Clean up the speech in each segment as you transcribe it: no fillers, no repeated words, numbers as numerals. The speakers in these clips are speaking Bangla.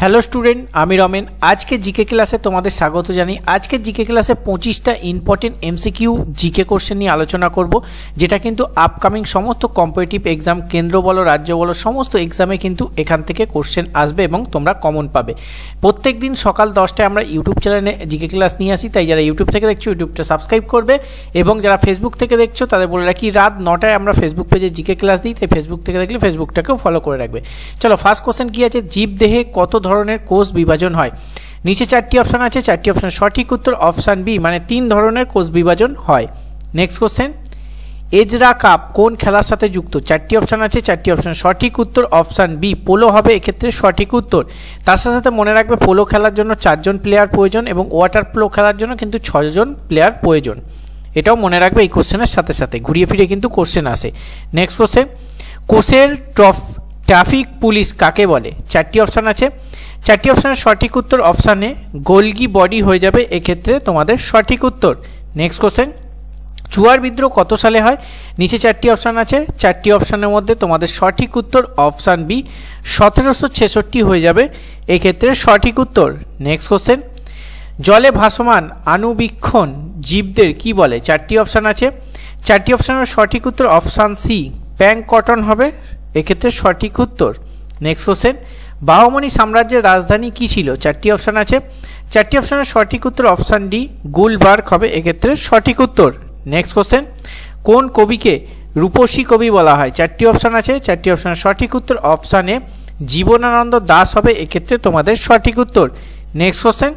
হ্যালো স্টুডেন্ট, আমি রমেন। আজকে জিকে ক্লাসে তোমাদের স্বাগত জানাই। আজকে জিকে ক্লাসে 25টা ইম্পর্টেন্ট এমসিকিউ জিকে কোশ্চেন নিয়ে আলোচনা করব, যেটা কিন্তু আপকামিং সমস্ত কম্পিটিটিভ এক্সাম, কেন্দ্র বলো রাজ্য বলো, সমস্ত এক্সামে কিন্তু এখান থেকে কোশ্চেন আসবে এবং তোমরা কমন পাবে। প্রত্যেক দিন সকাল 10টায় আমরা ইউটিউব চ্যানেলে জিকে ক্লাস নিয়ে আসি, তাই যারা ইউটিউব থেকে দেখছো ইউটিউবটা সাবস্ক্রাইব করবে, এবং যারা ফেসবুক থেকে দেখছো তাদের বলে রাখি রাত 9টায় আমরা ফেসবুক পেজে জিকে ক্লাস দিই, তাই ফেসবুক থেকে দেখলে ফেসবুকটাকেও ফলো করে রাখবে। চলো, ফার্স্ট কোশ্চেন কি আছে, জীবদেহে কত ধরনের কোষ বিভাজন হয়? নিচে 4টি অপশন আছে, 4টি অপশন সঠিক উত্তর অপশন বি, মানে 3 ধরনের কোষ বিভাজন হয়। নেক্সট কোশ্চেন, এজরা কাপ কোন খেলার সাথে যুক্ত? 4টি অপশন আছে, 4টি অপশন সঠিক উত্তর অপশন বি, পোলো হবে এক্ষেত্রে সঠিক উত্তর। তার সাথে মনে রাখবে পোলো খেলার জন্য 4 জন প্লেয়ার প্রয়োজন এবং ওয়াটার পোলো খেলার জন্য কিন্তু 6 জন প্লেয়ার প্রয়োজন। এটাও মনে রাখবে এই কোশ্চেনের সাথে সাথে, ঘুরিয়ে ফিরে কিন্তু কোশ্চেন আসে। নেক্সট কোশ্চেন, কোষের ট্রাফিক পুলিশ কাকে বলে? 4টি অপশন আছে, 4টি অপশনের সঠিক উত্তর অপশানে গোলগি বডি হয়ে যাবে এক্ষেত্রে তোমাদের সঠিক উত্তর। নেক্সট কোশ্চেন, চুয়ার বিদ্রোহ কত সালে হয়? নিচে 4টি অপশান আছে, 4টি অপশানের মধ্যে তোমাদের সঠিক উত্তর অপশান বি, 1766 হয়ে যাবে এক্ষেত্রে সঠিক উত্তর। নেক্সট কোশ্চেন, জলে ভাসমান আণুবীক্ষণ জীবদের কি বলে? 4টি অপশান আছে, 4টি অপশানের সঠিক উত্তর অপশান সি, প্যাং কটন হবে এক্ষেত্রে সঠিক উত্তর। নেক্সট কোশ্চেন, বাহমনি সাম্রাজ্যের রাজধানী কি ছিল? 4টি অপশান আছে, 4টি অপশানের সঠিক উত্তর অপশান ডি, গুলবার্গ হবে এক্ষেত্রে সঠিক উত্তর। নেক্সট কোশ্চেন, কোন কবিকে রূপসী কবি বলা হয়? 4টি অপশান আছে, 4টি অপশানের সঠিক উত্তর অপশান এ, জীবনানন্দ দাস হবে এক্ষেত্রে তোমাদের সঠিক উত্তর। নেক্সট কোশ্চেন,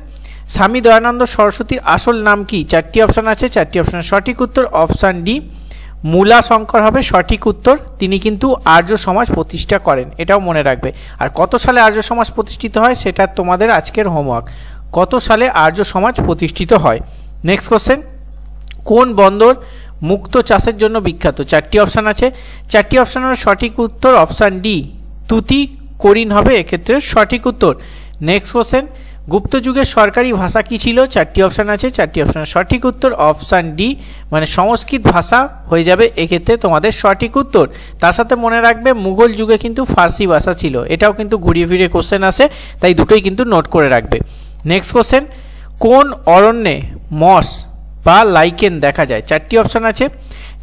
স্বামী দয়ানন্দ সরস্বতীর আসল নাম কি? 4টি অপশান আছে, 4টি অপশানের সঠিক উত্তর অপশান ডি, মূলা শঙ্কর হবে সঠিক উত্তর। তিনি কিন্তু আর্য সমাজ প্রতিষ্ঠা করেন, এটাও মনে রাখবে। আর কত সালে আর্য সমাজ প্রতিষ্ঠিত হয় সেটা তোমাদের আজকের হোমওয়ার্ক, কত সালে আর্য সমাজ প্রতিষ্ঠিত হয়। নেক্সট কোশ্চেন, কোন বন্দর মুক্ত চাষের জন্য বিখ্যাত? 4টি অপশান আছে, 4টি অপশানের সঠিক উত্তর অপশান ডি, তুতিকোরিন হবে এক্ষেত্রে সঠিক উত্তর। নেক্সট কোশ্চেন, গুপ্ত যুগের সরকারি ভাষা কি ছিল? 4টি অপশান আছে, 4টি অপশানের সঠিক উত্তর অপশান ডি, মানে সংস্কৃত ভাষা হয়ে যাবে এক্ষেত্রে তোমাদের সঠিক উত্তর। তার সাথে মনে রাখবে মুঘল যুগে কিন্তু ফার্সি ভাষা ছিল, এটাও কিন্তু ঘুরিয়ে ফিরে কোশ্চেন আসে, তাই দুটোই কিন্তু নোট করে রাখবে। নেক্সট কোশ্চেন, কোন অরণ্যে মস বা লাইকেন দেখা যায়? 4টি অপশান আছে,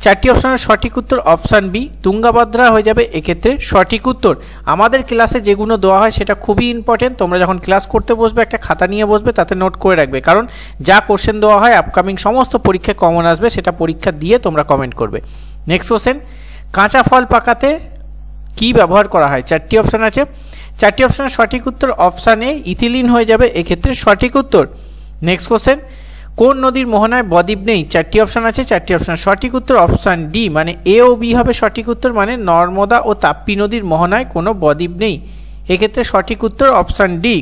4টি অপশানের সঠিক উত্তর অপশান বি, তুঙ্গাভদ্রা হয়ে যাবে এক্ষেত্রে সঠিক উত্তর। আমাদের ক্লাসে যেগুলো দেওয়া হয় সেটা খুবই ইম্পর্টেন্ট, তোমরা যখন ক্লাস করতে বসবে একটা খাতা নিয়ে বসবে, তাতে নোট করে রাখবে, কারণ যা কোশ্চেন দেওয়া হয় আপকামিং সমস্ত পরীক্ষায় কমন আসবে, সেটা পরীক্ষা দিয়ে তোমরা কমেন্ট করবে। নেক্সট কোশ্চেন, কাঁচা ফল পাকাতে কি ব্যবহার করা হয়? 4টি অপশান আছে, 4টি অপশানের সঠিক উত্তর অপশান এ, ইথিলিন হয়ে যাবে এক্ষেত্রে সঠিক উত্তর। নেক্সট কোশ্চেন, কোন নদীর মোহনায় বদ্বীপ নেই? 4টি অপশান আছে, 4টি অপশান সঠিক উত্তর অপশান ডি, মানে এ ও বি হবে সঠিক উত্তর, মানে নর্মদা ও তাপ্তি নদীর মোহনায় কোনো বদ্বীপ নেই এক্ষেত্রে সঠিক উত্তর অপশান ডি।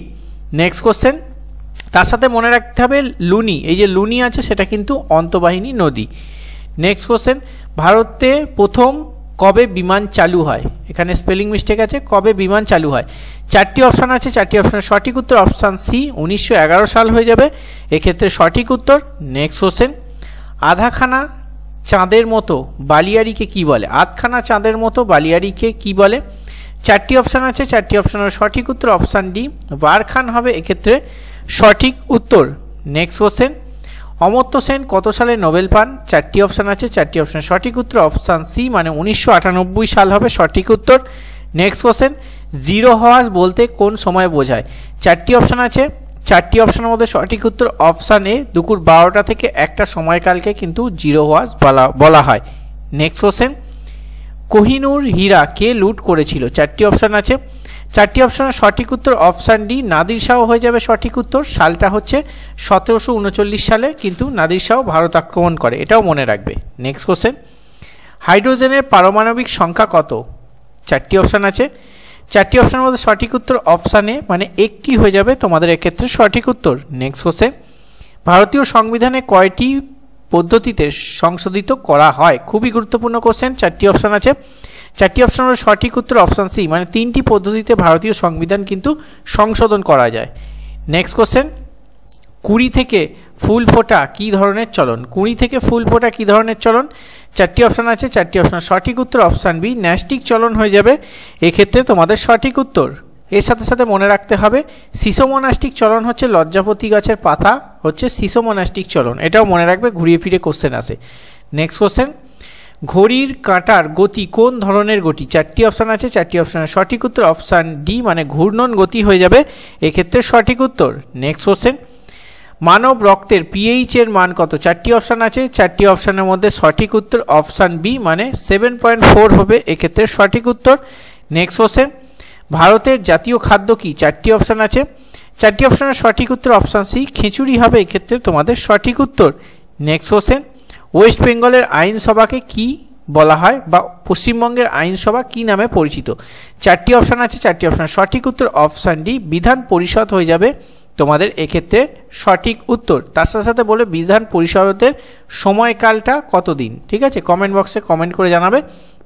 নেক্সট কোশ্চেন, তার সাথে মনে রাখতে হবে লুনি, এই যে লুনি আছে সেটা কিন্তু অন্তঃবাহিনী নদী। নেক্সট কোশ্চেন, ভারতে প্রথম কবে বিমান চালু হয়? এখানে স্পেলিং মিস্টেক আছে, কবে বিমান চালু হয়? 4টি অপশান আছে, 4টি অপশানের সঠিক উত্তর অপশান সি, 1911 সাল হয়ে যাবে এক্ষেত্রে সঠিক উত্তর। নেক্সট কোশ্চেন, আধাখানা চাঁদের মতো বালিয়াড়িকে কি বলে? আধখানা চাঁদের মতো বালিয়াড়িকে কি বলে? 4টি অপশান আছে, 4টি অপশানের সঠিক উত্তর অপশান ডি, বারখান হবে এক্ষেত্রে সঠিক উত্তর। নেক্সট কোশ্চেন, অমর্ত্য সেন কত সালে নোবেল পান? 4টি অপশান আছে, 4টি অপশানের সঠিক উত্তর অপশান সি, মানে 1998 সাল হবে সঠিক উত্তর। নেক্সট কোশ্চেন, জিরো হওয়াস বলতে কোন সময় বোঝায়? 4টি অপশান আছে, 4টি অপশানের মধ্যে সঠিক উত্তর অপশান এ, দুপুর 12টা থেকে 1টা সময়কালকে কিন্তু জিরো হওয়াস বলা হয়। নেক্সট কোশ্চেন, কোহিনূর হীরা কে লুট করেছিল? 4টি অপশান আছে, 4টি অপশানের সঠিক উত্তর অপশান ডি, নাদির শাহ হয়ে যাবে সঠিক উত্তর। সালটা হচ্ছে 1739 সালে কিন্তু নাদির শাহ ভারত আক্রমণ করে, এটাও মনে রাখবে। নেক্সট কোশ্চেন, হাইড্রোজেনের পারমাণবিক সংখ্যা কত? 4টি অপশান আছে, 4টি অপশানের মধ্যে সঠিক উত্তর অপশান এ, মানে 1টি হয়ে যাবে তোমাদের এক্ষেত্রে সঠিক উত্তর। নেক্সট কোশ্চেন, ভারতীয় সংবিধানে কয়টি পদ্ধতিতে সংশোধিত করা হয়? খুবই গুরুত্বপূর্ণ কোশ্চেন, 4টি অপশান আছে, 4টি অপশানের সঠিক উত্তর অপশান সি, মানে 3টি পদ্ধতিতে ভারতীয় সংবিধান কিন্তু সংশোধন করা যায়। নেক্সট কোশ্চেন, কুঁড়ি থেকে ফুল ফোটা কী ধরনের চলন? কুঁড়ি থেকে ফুল ফোটা কী ধরনের চলন? 4টি অপশান আছে, 4টি অপশানের সঠিক উত্তর অপশান বি, ন্যাস্টিক চলন হয়ে যাবে এক্ষেত্রে তোমাদের সঠিক উত্তর। এর সাথে সাথে মনে রাখতে হবে সিসোমোনাস্টিক চলন হচ্ছে লজ্জাপতি গাছের পাতা হচ্ছে সিসোমোনাস্টিক চলন, এটাও মনে রাখবে, ঘুরিয়ে ফিরে কোশ্চেন আসে। নেক্সট কোশ্চেন, ঘড়ির কাঁটার গতি কোন ধরনের গতি? 4টি অপশান আছে, 4টি অপশানের সঠিক উত্তর অপশান ডি মানে ঘূর্ণন গতি হয়ে যাবে এক্ষেত্রে সঠিক উত্তর। নেক্সট কোশ্চেন, মানব রক্তের পিএইচ এর মান কত? 4টি অপশান আছে, 4টি অপশানের মধ্যে সঠিক উত্তর অপশান বি মানে 7.4 হবে এক্ষেত্রে সঠিক উত্তর। নেক্সট কোশ্চেন, ভারতের জাতীয় খাদ্য কি? 4টি অপশান আছে, 4টি অপশানের সঠিক উত্তর অপশান সি খিচুড়ি হবে এক্ষেত্রে তোমাদের সঠিক উত্তর। নেক্সট কোশ্চেন, ওয়েস্ট বেঙ্গলের আইনসভাকে কি বলা হয় বা পশ্চিমবঙ্গের আইনসভা কি নামে পরিচিত? 4টি অপশান আছে, 4টি অপশানের সঠিক উত্তর অপশান ডি বিধান পরিষদ হয়ে যাবে তোমাদের এক্ষেত্রে সঠিক উত্তর। তার সাথে সাথে বলে বিধান পরিষদের সময়কালটা কতদিন, ঠিক আছে? কমেন্ট বক্সে কমেন্ট করে জানাবে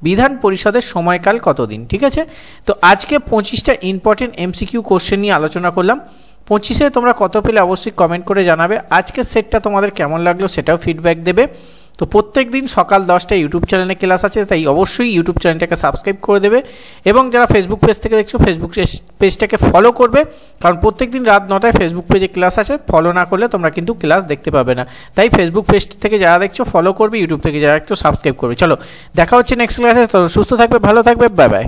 বিধান পরিষদের সময়কাল কতদিন, ঠিক আছে? তো আজকে 25টা ইম্পর্টেন্ট এমসিকিউ কোশ্চেন নিয়ে আলোচনা করলাম। 25-এ তোমরা কত পেলে অবশ্যই কমেন্ট করে জানাবে। আজকের সেটটা তোমাদের কেমন লাগলো সেটাও ফিডব্যাক দেবে। তো প্রত্যেক দিন সকাল 10টায় ইউটিউব চ্যানেলে ক্লাস আছে, তাই অবশ্যই ইউটিউব চ্যানেলটাকে সাবস্ক্রাইব করে দেবে এবং যারা ফেসবুক পেজ থেকে দেখছো ফেসবুক পেজটাকে ফলো করবে, কারণ প্রত্যেক দিন রাত 9টায় ফেসবুক পেজে ক্লাস আছে, ফলো না করলে তোমরা কিন্তু ক্লাস দেখতে পাবে না। তাই ফেসবুক পেজ থেকে যারা দেখছো ফলো করবে, ইউটিউব থেকে যারা দেখছো সাবস্ক্রাইব করবে। চলো দেখা হচ্ছে নেক্সট ক্লাসে, তো সুস্থ থাকবে, ভালো থাকবে, বাই বাই।